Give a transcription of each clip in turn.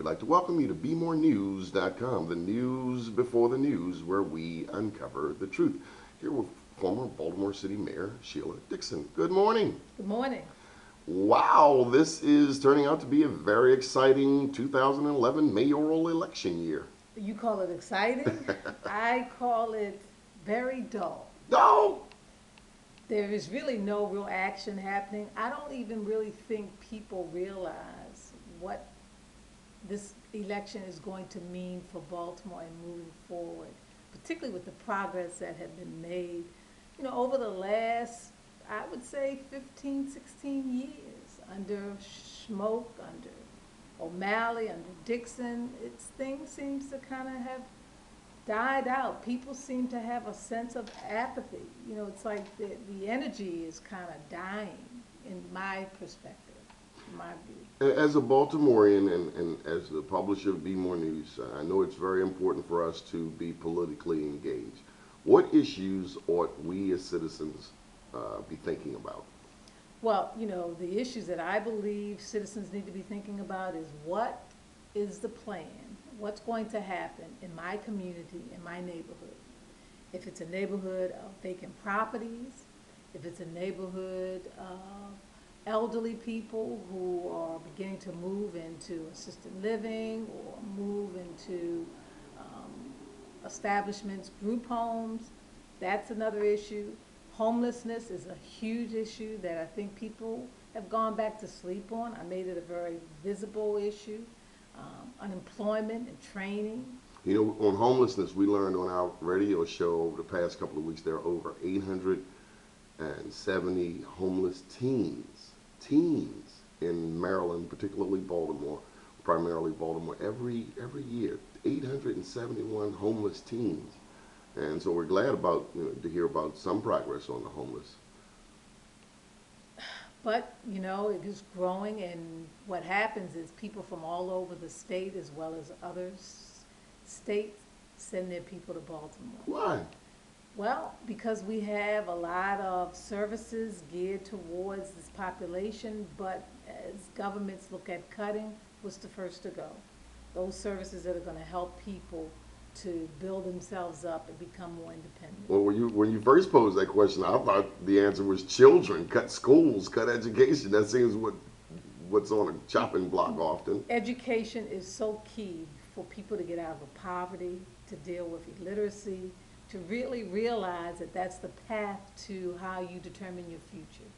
like to welcome you to BeMoreNews.com, the news before the news, where we uncover the truth. Here with former Baltimore City Mayor Sheila Dixon. Good morning. Good morning. Wow, this is turning out to be a very exciting 2011 mayoral election year. You call it exciting? I call it very dull. No! There is really no real action happening. I don't even really think people realize what this election is going to mean for Baltimore and moving forward, particularly with the progress that had been made, over the last, I would say, 15, 16 years under Smoke, under O'Malley, under Dixon. Things seems to kind of have died out. People seem to have a sense of apathy. It's like the energy is kind of dying in my perspective, in my view. As a Baltimorean and as the publisher of Be More News, I know it's very important for us to be politically engaged. What issues ought we as citizens be thinking about? Well, the issues that I believe citizens need to be thinking about is what is the plan? What's going to happen in my community, in my neighborhood? If it's a neighborhood of vacant properties, if it's a neighborhood of elderly people who are beginning to move into assisted living or move into establishments, group homes, that's another issue. Homelessness is a huge issue that I think people have gone back to sleep on. I made it a very visible issue. Unemployment and training. On homelessness, we learned on our radio show over the past couple of weeks there are over 870 homeless teens in Maryland, particularly Baltimore, primarily Baltimore, every year. 871 homeless teens. And so we're glad to hear about some progress on the homeless. But, it is growing, and what happens is people from all over the state as well as other states send their people to Baltimore. Why? Well, because we have a lot of services geared towards this population, but as governments look at cutting, what's the first to go? Those services that are going to help people to build themselves up and become more independent. Well, when you first posed that question, I thought the answer was children, cut schools, cut education. That seems what's on a chopping block often. Education is so key for people to get out of poverty, to deal with illiteracy, to really realize that that's the path to how you determine your future.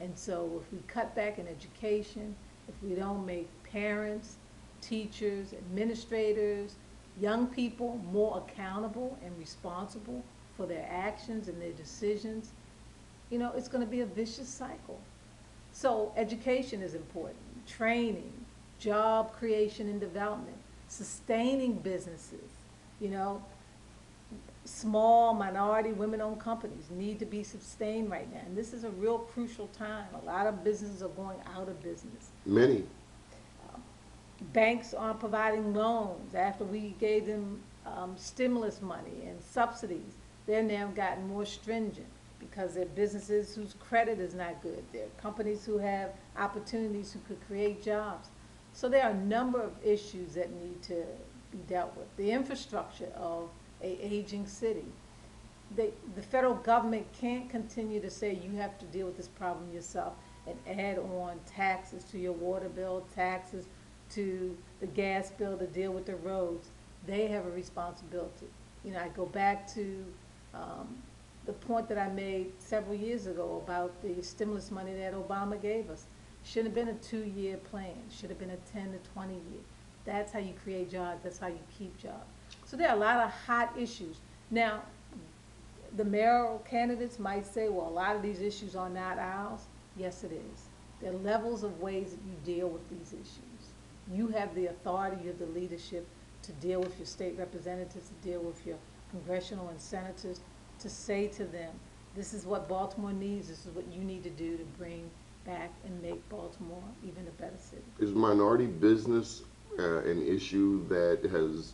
And so if we cut back in education, if we don't make parents, teachers, administrators, young people more accountable and responsible for their actions and their decisions, it's going to be a vicious cycle. So education is important, training, job creation and development, sustaining businesses, small minority women-owned companies need to be sustained right now. And this is a real crucial time. A lot of businesses are going out of business. Many. Banks aren't providing loans after we gave them stimulus money and subsidies. They're now gotten more stringent because they're businesses whose credit is not good. They're companies who have opportunities who could create jobs. So there are a number of issues that need to be dealt with. The infrastructure of an aging city. The federal government can't continue to say you have to deal with this problem yourself and add on taxes to your water bill, taxes to the gas bill to deal with the roads. They have a responsibility. I go back to the point that I made several years ago about the stimulus money that Obama gave us. Shouldn't have been a 2-year plan. Should have been a 10 to 20 year. That's how you create jobs. That's how you keep jobs. So there are a lot of hot issues. Now, the mayoral candidates might say, well, a lot of these issues are not ours. Yes, it is. There are levels of ways that you deal with these issues. You have the authority, you have the leadership to deal with your state representatives, to deal with your congressional and senators, to say to them, this is what Baltimore needs, this is what you need to do to bring back and make Baltimore even a better city. Is minority business an issue that has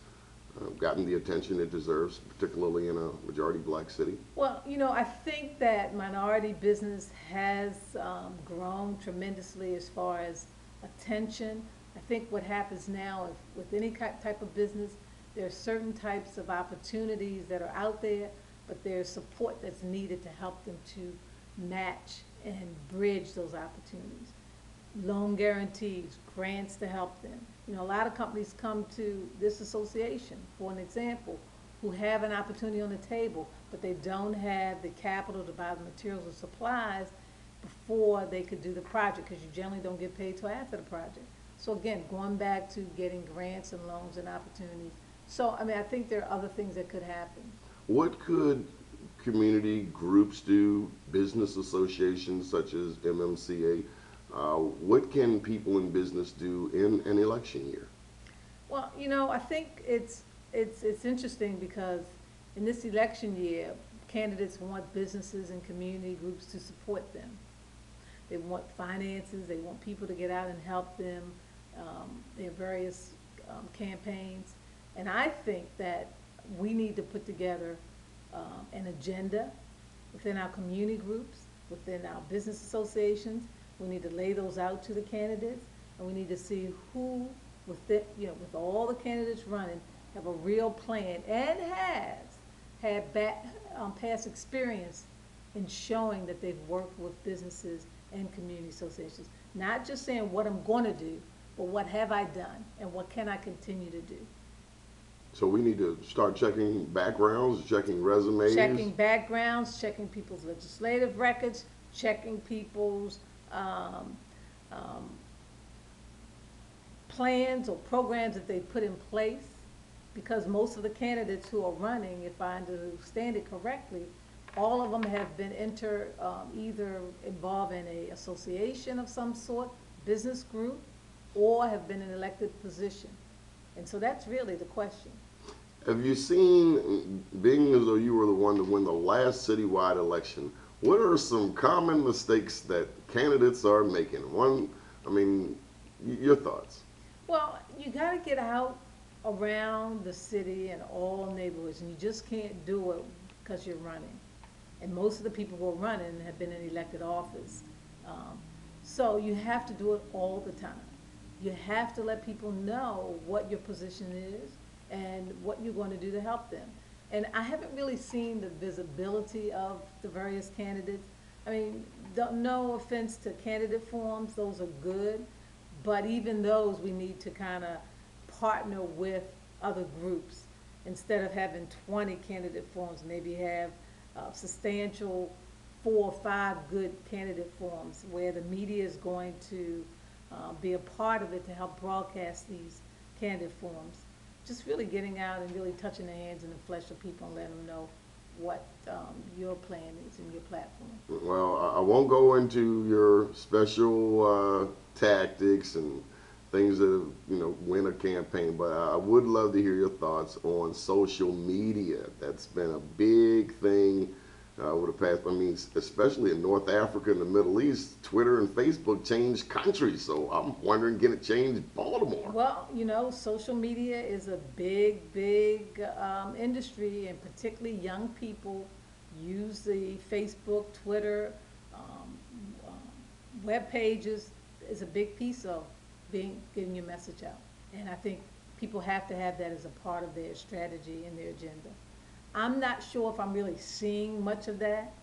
gotten the attention it deserves, particularly in a majority black city? Well, I think that minority business has grown tremendously as far as attention, I think what happens now, if, with any type of business, there are certain types of opportunities that are out there, but there's support that's needed to help them to match and bridge those opportunities. Loan guarantees, grants to help them. You know, a lot of companies come to this association, for an example, who have an opportunity on the table, but they don't have the capital to buy the materials or supplies before they could do the project, because you generally don't get paid till after the project. So again, going back to getting grants and loans and opportunities. So, I mean, I think there are other things that could happen. What could community groups do, business associations such as MMCA? What can people in business do in an election year? Well, you know, I think it's interesting because in this election year, candidates want businesses and community groups to support them. They want finances, they want people to get out and help them, their various campaigns. And I think that we need to put together an agenda within our community groups, within our business associations. We need to lay those out to the candidates, and we need to see who, with all the candidates running, have a real plan and has had past experience in showing that they've worked with businesses and community associations. Not just saying what I'm going to do, but what have I done and what can I continue to do. So we need to start checking backgrounds, checking resumes. Checking backgrounds, checking people's legislative records, checking people's plans or programs that they put in place, because most of the candidates who are running, if I understand it correctly, all of them have been either involved in an association of some sort, business group, or have been in an elected position. And so that's really the question. Have you seen, being as though you were the one to win the last citywide election, what are some common mistakes that candidates are making? Your thoughts. Well, you got to get out around the city and all neighborhoods, and you just can't do it because you're running. And most of the people who are running have been in elected office. So you have to do it all the time. You have to let people know what your position is and what you're going to do to help them. And I haven't really seen the visibility of the various candidates. I mean, no offense to candidate forums, those are good, but even those we need to kind of partner with other groups. Instead of having 20 candidate forums, maybe have substantial 4 or 5 good candidate forums where the media is going to be a part of it to help broadcast these candidate forums. Just really getting out and really touching the hands and the flesh of people and letting them know what your plan is and your platform. Well, I won't go into your special tactics and things that win a campaign, but I would love to hear your thoughts on social media. That's been a big thing over the past, especially in North Africa and the Middle East. Twitter and Facebook changed countries, so I'm wondering, can it change Baltimore? Well, social media is a big industry, and particularly young people use the Facebook, Twitter, web pages is a big piece of getting your message out. And I think people have to have that as a part of their strategy and their agenda. I'm not sure if I'm really seeing much of that,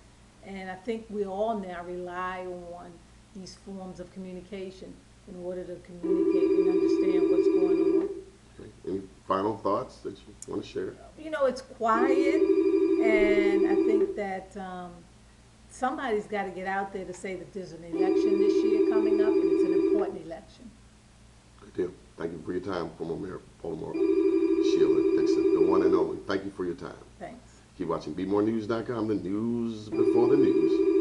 and I think we all now rely on these forms of communication in order to communicate and understand what's going on. Okay. Any final thoughts that you want to share? It's quiet, and I think that somebody's got to get out there to say that there's an election this year coming up, and it's an important election. Good deal. Thank you for your time, former Mayor of Baltimore, Sheila Dixon, the one and only. Thank you for your time. Thanks. Keep watching BeMoreNews.com, the news before the news.